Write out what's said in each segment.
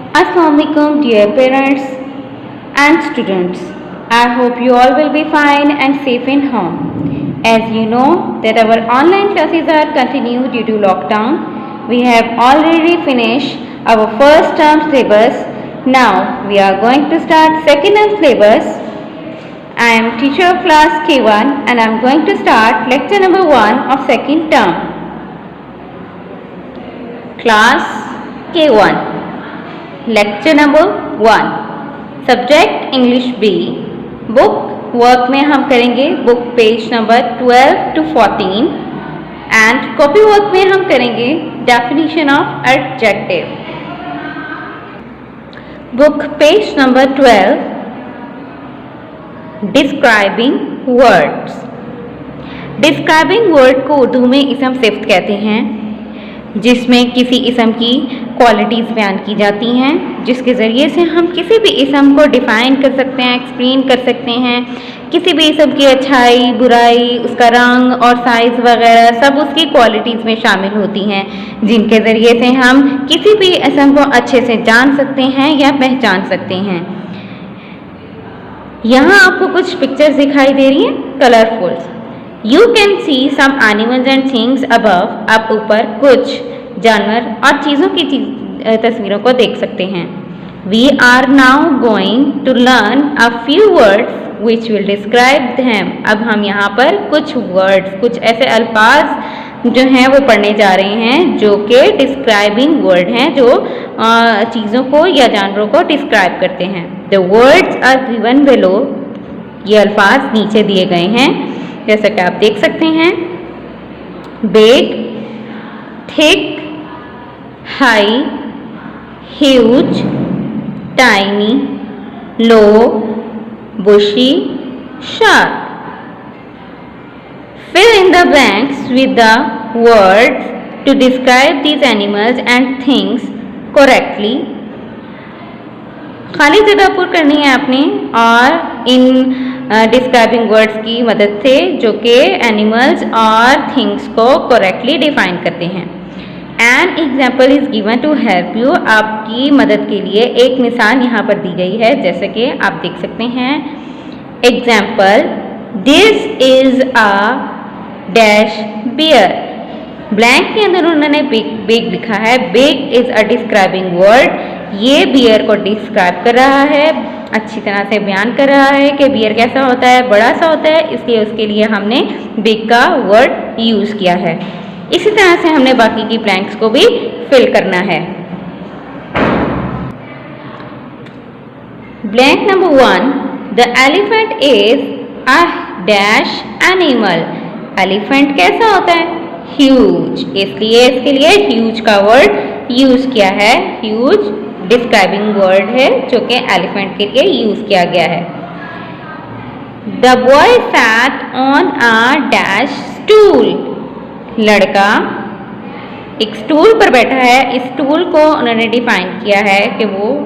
Assalamualaikum dear parents and students. I hope you all will be fine and safe in home. As you know that our online classes are continued due to lockdown, we have already finished our first term syllabus. Now we are going to start second term syllabus. I am teacher of class K1 and I am going to start lecture number 1 of second term. Class K1. Lecture number 1 subject English B book work में हम करेंगे book page number 12 to 14 and copy work में हम करेंगे definition of adjective. Book page number 12 describing words. Describing word को उर्दू में इसम सिफ्त कहते हैं, जिसमें किसी इसम की क्वालिटीज़ बयान की जाती हैं, जिसके ज़रिए से हम किसी भी इसम को डिफ़ाइन कर सकते हैं, एक्सप्लेन कर सकते हैं। किसी भी इसम की अच्छाई, बुराई, उसका रंग और साइज़ वगैरह सब उसकी क्वालिटीज़ में शामिल होती हैं, जिनके ज़रिए से हम किसी भी इसम को अच्छे से जान सकते हैं या पहचान सकते हैं। यहाँ आपको कुछ पिक्चर्स दिखाई दे रही हैं colourful. You can see some animals and things above. आप ऊपर कुछ जानवर और चीज़ों की तस्वीरों को देख सकते हैं। We are now going to learn a few words which will describe them. अब हम यहाँ पर कुछ words, कुछ ऐसे अल्फाज जो हैं वो पढ़ने जा रहे हैं जो कि डिस्क्राइबिंग वर्ड हैं, जो चीज़ों को या जानवरों को डिस्क्राइब करते हैं। The words are given below. ये अल्फाज नीचे दिए गए हैं जैसा कि आप देख सकते हैं। Big, thick, high, huge, tiny, low, bushy, sharp. Fill in the blanks with the words to describe these animals and things correctly. खाली जगह पूर्ण करनी है आपने और इन डिस्क्राइबिंग वर्ड्स की मदद से जो कि एनिमल्स और थिंग्स को करेक्टली डिफाइन करते हैं। An example is given to help you. आपकी मदद के लिए एक मिसाल यहाँ पर दी गई है, जैसे कि आप देख सकते हैं। Example, this is a dash bear. Blank के अंदर उन्होंने बिग लिखा है। Big is a describing word. ये बियर को डिस्क्राइब कर रहा है, अच्छी तरह से बयान कर रहा है कि बियर कैसा होता है, बड़ा सा होता है, इसलिए उसके लिए हमने बिग का वर्ड यूज़ किया है। इसी तरह से हमने बाकी की ब्लैंक्स को भी फिल करना है। Blank number 1, the elephant is a dash animal. Elephant कैसा होता है? ह्यूज, इसलिए इसके लिए ह्यूज का वर्ड यूज किया है। ह्यूज डिस्क्राइबिंग वर्ड है जो कि एलिफेंट के लिए यूज किया गया है। The boy sat on a dash stool. लड़का एक स्टूल पर बैठा है। इस स्टूल को उन्होंने डिफाइन किया है कि वो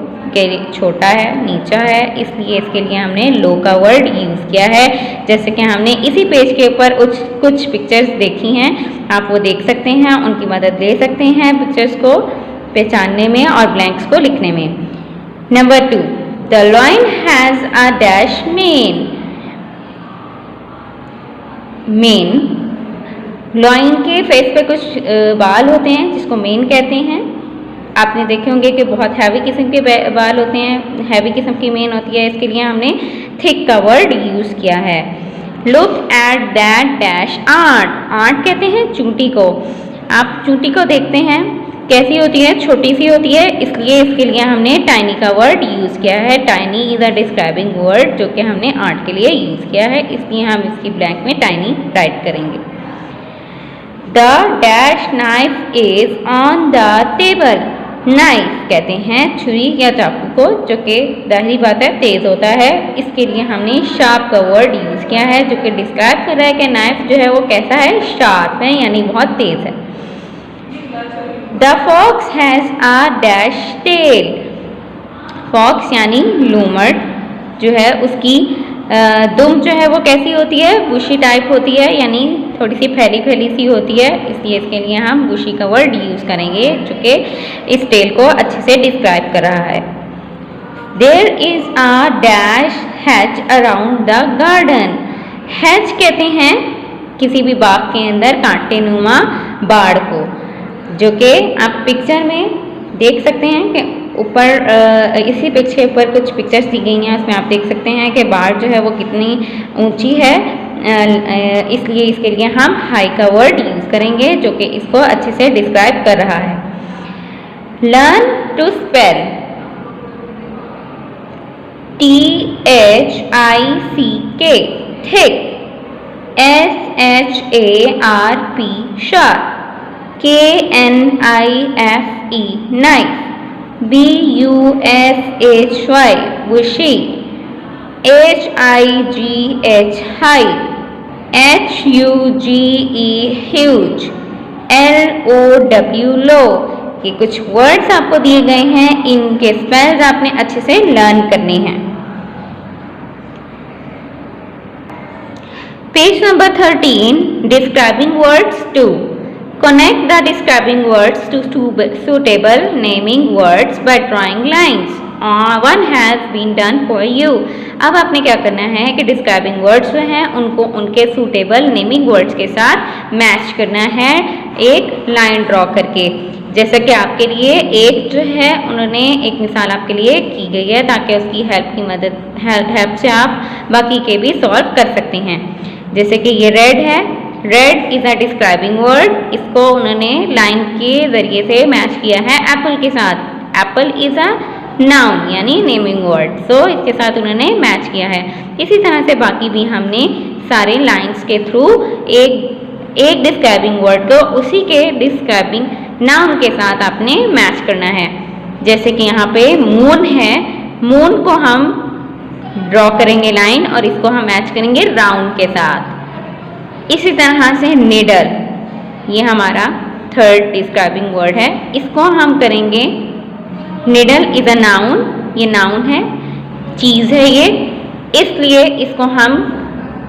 छोटा है, नीचा है, इसलिए इसके लिए हमने लो का वर्ड यूज़ किया है। जैसे कि हमने इसी पेज के ऊपर कुछ पिक्चर्स देखी हैं, आप वो देख सकते हैं, उनकी मदद ले सकते हैं पिक्चर्स को पहचानने में और ब्लैंक्स को लिखने में। Number 2, the lion has a dash main. Main, lion के फेस पे कुछ बाल होते हैं जिसको मेन कहते हैं। आपने देखे होंगे कि बहुत हैवी किस्म के बाल होते हैं, हैवी किस्म की मेन होती है, इसके लिए हमने थिक का वर्ड यूज़ किया है। Look at that dash art. Art कहते हैं चूंटी को। आप चूंटी को देखते हैं कैसी होती है, छोटी सी होती है, इसलिए इसके लिए हमने टाइनी का वर्ड यूज़ किया है। Tiny is a describing word जो कि हमने आर्ट के लिए यूज़ किया है, इसलिए हम इसकी ब्लैंक में टाइनी राइट करेंगे। The dash knife is on the table. Knife कहते हैं छुरी या चाकू को, जो कि जाहिर बात है तेज़ होता है, इसके लिए हमने शार्प का वर्ड यूज़ किया है जो कि डिस्क्राइब कर रहा है कि नाइफ जो है वो कैसा है, शार्प है, यानी बहुत तेज़ है। The fox has a dash tail. Fox यानी लूमड़ जो है उसकी दुम जो है वो कैसी होती है, बुशी टाइप होती है, यानी थोड़ी सी फैली फैली सी होती है, इसलिए इसके लिए हम बुशी का वर्ड यूज़ करेंगे जो कि इस टेल को अच्छे से डिस्क्राइब कर रहा है। There is a dash hedge around the garden. Hedge कहते हैं किसी भी बाग के अंदर कांटेनुमा बाड़ को, जो कि आप पिक्चर में देख सकते हैं कि ऊपर इसी पिक्चर के ऊपर कुछ पिक्चर्स दी गई हैं, उसमें आप देख सकते हैं कि बाड़ जो है वो कितनी ऊंची है, इसलिए इसके लिए हम हाई का वर्ड यूज़ करेंगे जो कि इसको अच्छे से डिस्क्राइब कर रहा है। Learn to spell THICK thick, SHARP sharp, KNIFE knife, BUSHY bushy, HIGH high, HUGE huge, LOW low। ये कुछ वर्ड्स आपको दिए गए हैं, इनके स्पेल्स आपने अच्छे से लर्न करने हैं। Page number 13, describing words 2। Connect the describing words to suitable naming words by drawing lines. One has been done for you. अब आपने क्या करना है कि डिस्क्राइबिंग वर्ड्स जो हैं उनको उनके सूटेबल नेमिंग वर्ड्स के साथ मैच करना है एक लाइन ड्रॉ करके। जैसा कि आपके लिए एक जो है उन्होंने एक मिसाल आपके लिए की गई है ताकि उसकी हेल्प से आप बाकी के भी सॉल्व कर सकते हैं। जैसे कि ये रेड है, red is a describing word, इसको उन्होंने लाइन के ज़रिए से मैच किया है एप्पल के साथ। एप्पल इज़ अ नाउन यानी नेमिंग वर्ड, सो इसके साथ उन्होंने मैच किया है। इसी तरह से बाकी भी हमने सारे लाइंस के थ्रू एक डिस्क्राइबिंग वर्ड को उसी के डिस्क्राइबिंग नाउन के साथ आपने मैच करना है। जैसे कि यहाँ पे मून है, मून को हम ड्रॉ करेंगे लाइन और इसको हम मैच करेंगे राउंड के साथ। इसी तरह से निडल, ये हमारा थर्ड डिस्क्राइबिंग वर्ड है, इसको हम करेंगे, निडल इज अ नाउन, ये नाउन है, चीज़ है ये, इसलिए इसको हम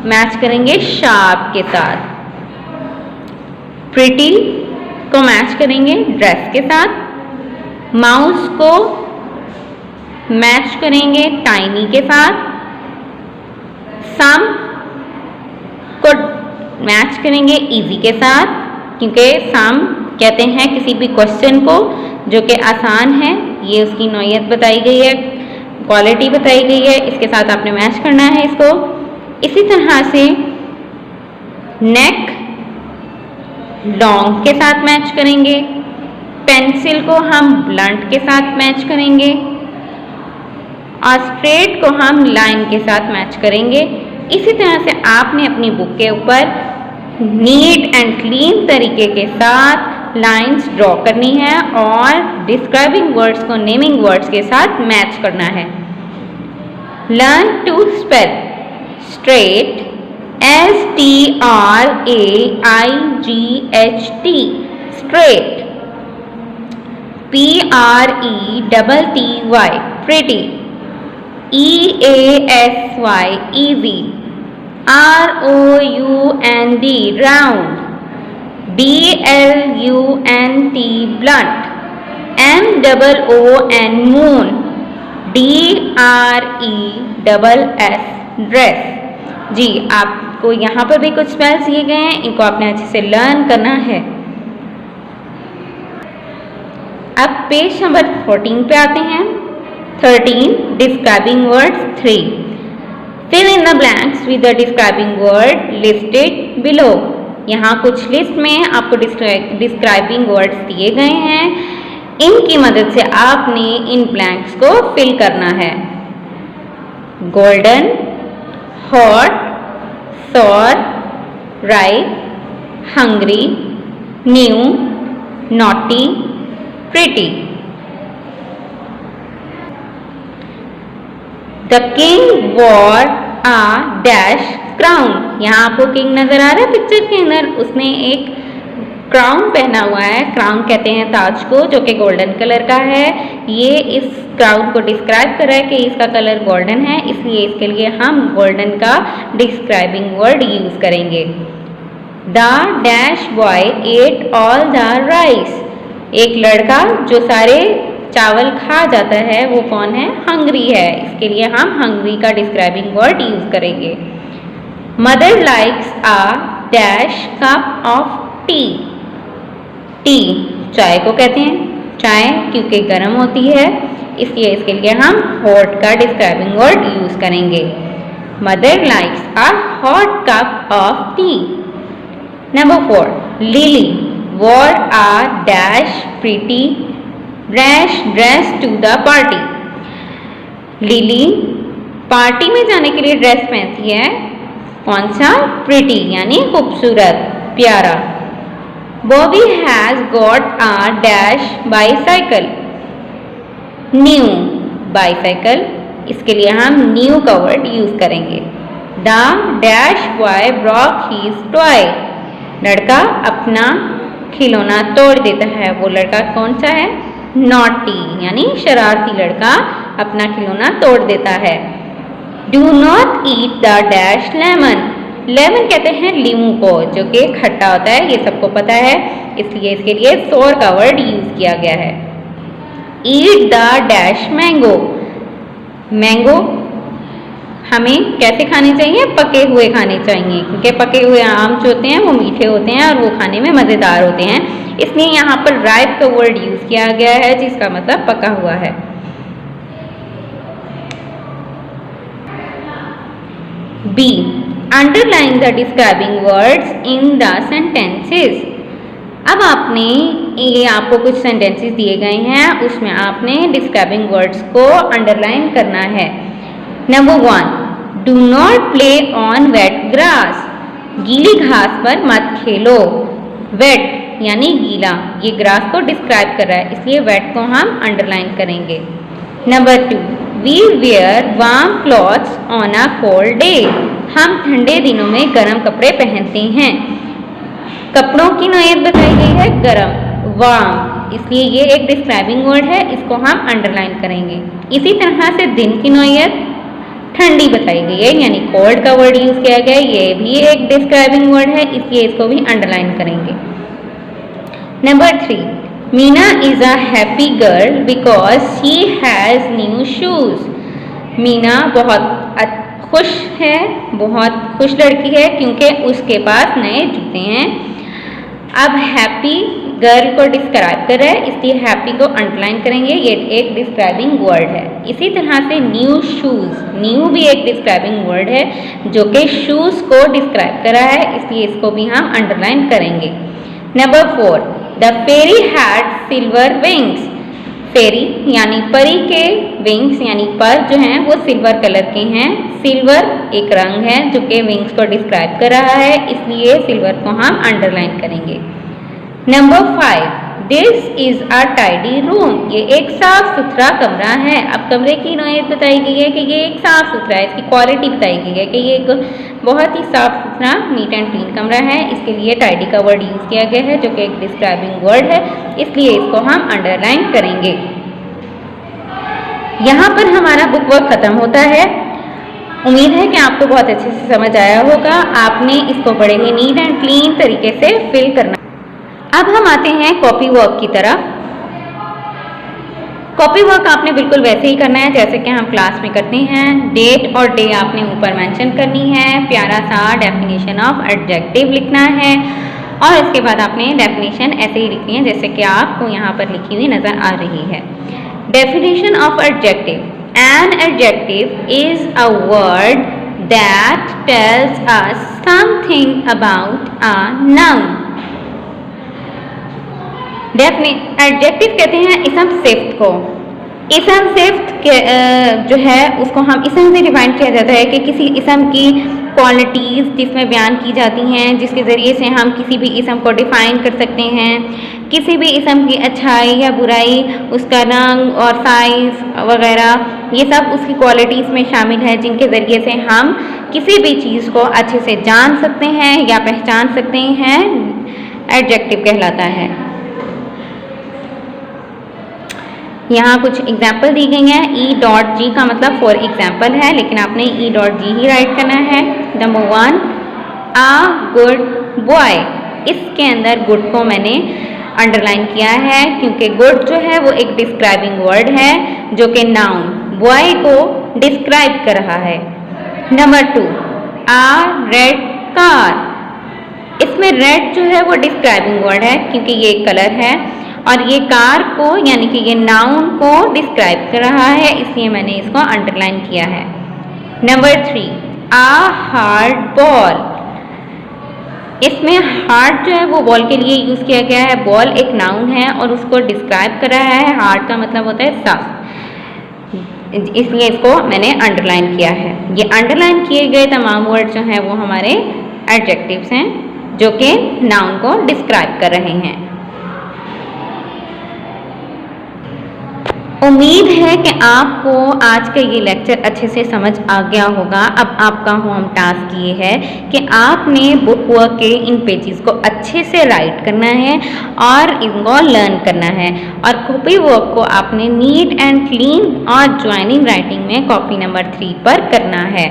मैच करेंगे शार्प के साथ। प्रिटी को मैच करेंगे ड्रेस के साथ। माउस को मैच करेंगे टाइनी के साथ। सम को मैच करेंगे इजी के साथ, क्योंकि सम कहते हैं किसी भी क्वेश्चन को जो कि आसान है, ये उसकी नौइयत बताई गई है, क्वालिटी बताई गई है, इसके साथ आपने मैच करना है इसको। इसी तरह से नेक लॉन्ग के साथ मैच करेंगे। पेंसिल को हम ब्लंट के साथ मैच करेंगे और स्ट्रेट को हम लाइन के साथ मैच करेंगे। इसी तरह से आपने अपनी बुक के ऊपर नीट एंड क्लीन तरीके के साथ लाइंस ड्रॉ करनी है और डिस्क्राइबिंग वर्ड्स को नेमिंग वर्ड्स के साथ मैच करना है। Learn to spell straight, STRAIGHT straight, PRETTY pretty, EASY easy, ROUND round, BLUNT blunt, MOON moon, DRESS dress। जी, आपको यहाँ पर भी कुछ स्पेल्स दिए गए हैं, इनको आपने अच्छे से लर्न करना है। अब पेज नंबर 14 पे आते हैं। 13 describing words 3। Fill in the blanks with the describing word listed below. यहाँ कुछ लिस्ट में आपको डिस्क्राइबिंग वर्ड्स दिए गए हैं, इनकी मदद से आपने इन ब्लैंक्स को फिल करना है। Golden, hot, sour, right, hungry, new, naughty, pretty. The king wore a dash crown. यहाँ आपको किंग नजर आ रहा है पिक्चर के अंदर, उसने एक क्राउन पहना हुआ है। क्राउन कहते हैं ताज को, जो कि गोल्डन कलर का है। ये इस क्राउन को डिस्क्राइब कर रहा है कि इसका कलर गोल्डन है, इसलिए इसके लिए हम गोल्डन का डिस्क्राइबिंग वर्ड यूज करेंगे। The dash boy at all the rice. एक लड़का जो सारे चावल खा जाता है वो कौन है? हंग्री है। इसके लिए हम हंग्री का डिस्क्राइबिंग वर्ड यूज करेंगे। Mother likes a dash cup of T. T चाय को कहते हैं, चाय क्योंकि गर्म होती है इसलिए इसके लिए हम हॉट का डिस्क्राइबिंग वर्ड यूज करेंगे। Mother likes a hot cup of tea. Number 4, Lily wore a dash pretty dash dress to the party. Lily party में जाने के लिए ड्रेस पहनती है, कौन सा? प्रीटी यानी खूबसूरत, प्यारा। Bobby has got a dash bicycle. New bicycle, इसके लिए हम न्यू का वर्ड यूज करेंगे। The dash boy broke his toy. लड़का अपना खिलौना तोड़ देता है, वो लड़का कौन सा है? नॉटी यानी शरारती लड़का अपना खिलौना तोड़ देता है। Do not eat the dash lemon. Lemon कहते हैं लीमू को, जो कि खट्टा होता है, ये सबको पता है, इसलिए इसके लिए सोर का वर्ड यूज किया गया है। Eat the dash mango. Mango हमें कैसे खाने चाहिए? पके हुए खाने चाहिए, क्योंकि पके हुए आम जो होते हैं वो मीठे होते हैं और वो खाने में मज़ेदार होते हैं, इसलिए यहाँ पर राइप का वर्ड यूज किया गया है जिसका मतलब पका हुआ है। B, underline the describing words in the sentences. अब आपको कुछ सेंटेंसेस दिए गए हैं, उसमें आपने डिस्क्राइबिंग वर्ड्स को अंडरलाइन करना है। Number 1, do not play on wet grass. गीली घास पर मत खेलो। वेट यानी गीला, ये ग्रास को डिस्क्राइब कर रहा है, इसलिए वेट को हम अंडरलाइन करेंगे। Number 2, we wear warm clothes on a cold day. हम ठंडे दिनों में गर्म कपड़े पहनते हैं। कपड़ों की नौयत बताई गई है गर्म, वार्म, इसलिए ये एक डिस्क्राइबिंग वर्ड है, इसको हम अंडरलाइन करेंगे। इसी तरह से दिन की नौयत ठंडी बताई गई है, यानी कोल्ड का वर्ड यूज किया गया है, ये भी एक डिस्क्राइबिंग वर्ड है, इसलिए इसको भी अंडरलाइन करेंगे। Number 3, Meena is a happy girl because she has new shoes. Meena बहुत खुश है, बहुत खुश लड़की है क्योंकि उसके पास नए जूते हैं। अब हैप्पी गर्ल को डिस्क्राइब कर रहा है, इसलिए हैप्पी को अंडरलाइन करेंगे, ये एक डिस्क्राइबिंग वर्ड है। इसी तरह से न्यू शूज, न्यू भी एक डिस्क्राइबिंग वर्ड है जो कि शूज को डिस्क्राइब कर रहा है, इसलिए इसको भी हम अंडरलाइन करेंगे। Number 4, the fairy had silver wings. Fairy यानी परी के विंग्स यानी पर जो हैं वो सिल्वर कलर के हैं। सिल्वर एक रंग है जो कि विंग्स को डिस्क्राइब कर रहा है, इसलिए सिल्वर को हम अंडरलाइन करेंगे। Number 5, this is a tidy room. ये एक साफ सुथरा कमरा है। अब कमरे की नौयत बताई गई है कि ये एक साफ सुथरा है, इसकी क्वालिटी बताई गई है कि ये एक बहुत ही साफ सुथरा नीट एंड क्लीन कमरा है, इसके लिए टाइडी का वर्ड यूज किया गया है जो कि एक डिस्क्राइबिंग वर्ड है, इसलिए इसको हम अंडरलाइन करेंगे। यहाँ पर हमारा बुक वर्क खत्म होता है। उम्मीद है कि आपको बहुत अच्छे से समझ आया होगा। आपने इसको बड़े ही नीट एंड क्लीन तरीके से फिल करना। अब हम आते हैं कॉपी वर्क की तरफ। कॉपी वर्क आपने बिल्कुल वैसे ही करना है जैसे कि हम क्लास में करते हैं। डेट और डे आपने ऊपर मेंशन करनी है, प्यारा सा डेफिनेशन ऑफ एडजेक्टिव लिखना है और उसके बाद आपने डेफिनेशन ऐसे ही लिखनी है जैसे कि आपको यहाँ पर लिखी हुई नज़र आ रही है। Definition of adjective, an adjective is a word that tells us something about a noun. Adjective कहते हैं इसम सिफ्त को। इसम सिफ्त जो है उसको हम इसम से डिफाइन किया जाता है कि किसी इसम की क्वालिटीज़ जिसमें बयान की जाती हैं, जिसके ज़रिए से हम किसी भी इसम को डिफ़ाइन कर सकते हैं। किसी भी इसम की अच्छाई या बुराई, उसका रंग और साइज़ वगैरह, ये सब उसकी क्वालिटीज़ में शामिल है जिनके ज़रिए से हम किसी भी चीज़ को अच्छे से जान सकते हैं या पहचान सकते हैं। एडजेक्टिव कहलाता है। यहाँ कुछ एग्जाम्पल दी गई हैं। E.G का मतलब फॉर एग्जाम्पल है, लेकिन आपने E.G ही राइट करना है। नंबर 1, आ गुड बॉय, इसके अंदर गुड को मैंने अंडरलाइन किया है क्योंकि गुड जो है वो एक डिस्क्राइबिंग वर्ड है जो कि नाउन बॉय को डिस्क्राइब कर रहा है। नंबर 2, आ रेड कार, इसमें रेड जो है वो डिस्क्राइबिंग वर्ड है क्योंकि ये कलर है और ये कार को यानी कि ये नाउन को डिस्क्राइब कर रहा है, इसलिए मैंने इसको अंडरलाइन किया है। नंबर 3, आ हार्ड बॉल, इसमें हार्ड जो है वो बॉल के लिए यूज़ किया गया है। बॉल एक नाउन है और उसको डिस्क्राइब कर रहा है। हार्ड का मतलब होता है सख्त, इसलिए इसको मैंने अंडरलाइन किया है। ये अंडरलाइन किए गए तमाम वर्ड जो हैं वो हमारे एडजेक्टिव्स हैं जो कि नाउन को डिस्क्राइब कर रहे हैं। उम्मीद है कि आपको आज का ये लेक्चर अच्छे से समझ आ गया होगा। अब आपका होम टास्क ये है कि आपने बुक वर्क के इन पेजेस को अच्छे से राइट करना है और इनको लर्न करना है और कॉपी वर्क को आपने नीट एंड क्लीन और ज्वाइनिंग राइटिंग में कॉपी नंबर 3 पर करना है।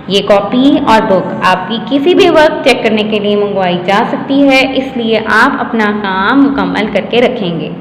ये कॉपी और बुक आपकी किसी भी वक्त चेक करने के लिए मंगवाई जा सकती है, इसलिए आप अपना काम मुकम्मल करके रखेंगे।